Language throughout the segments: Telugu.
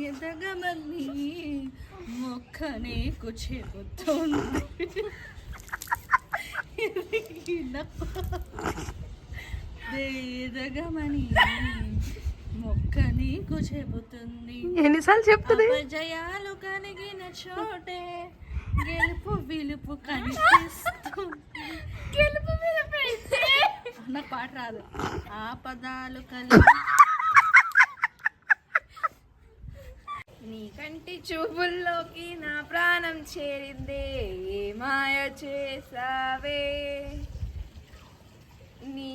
ఎదగమని మొక్క నీకు చెబుతుంది. ఎదగమని మొక్క నీకు చెబుతుంది. ఎన్నిసార్లు చెప్తుంది? జయాలు కలిగిన చోటే గెలుపు విలుపు కనిపిస్తుంది. గెలుపు విలుపు నాకు పాట రాదు. ఆ పదాలు కలిగి నీ కంటి చూపుల్లోకి నా ప్రాణం చేరిందే, ఏ మాయ చేసావే నీ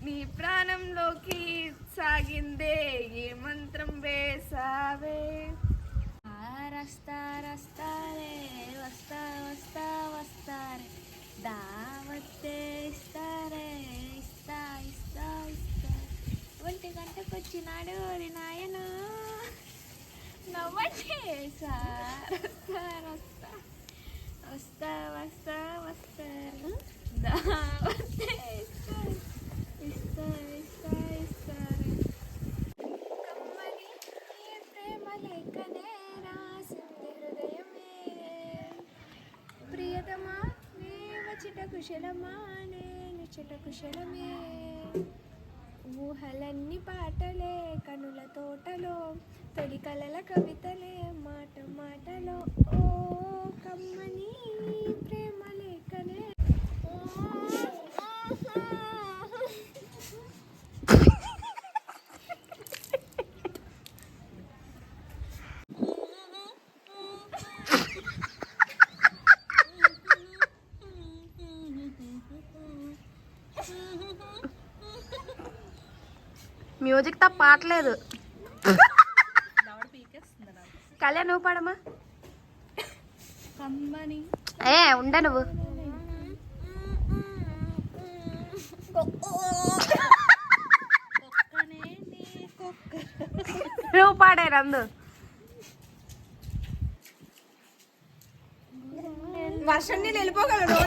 నీ ప్రాణంలోకి సాగిందే, ఏ మంత్రం వేసావే. రస్తా రస్తారే వస్తా వస్తా వస్తారే దావత్తే ఇస్తారే ఇస్తా ఇస్తా ఇస్తా. 1 గంటకు వచ్చినాడు నాయన నవ్వచేసా. రస్తా వస్తా వస్తా వస్తారు దావత్తే ఇస్తారు ఇస్తా ఇస్తా ఇస్తారు. కమ్మని ఈ ప్రేమ లేఖనే రాసింది హృదయమే, ప్రియతమా చిట కుశలమా నేను చిట కుశలమే. ఊహలన్నీ పాటలే కనుల తోటలో, తొలి కలల కవితలే మాట మాటలో. ఓ కమ్మని ప్రేమ లేఖనే. మ్యూజిక్ తప్ప పాటలేదు. కళ్యాణ్ నువ్వు పాడమ్మా. కమ్మని ఉండ నువ్వు. నువ్వు పాడే రందు. వర్షం నీళ్ళు వెళ్ళిపోగలరు.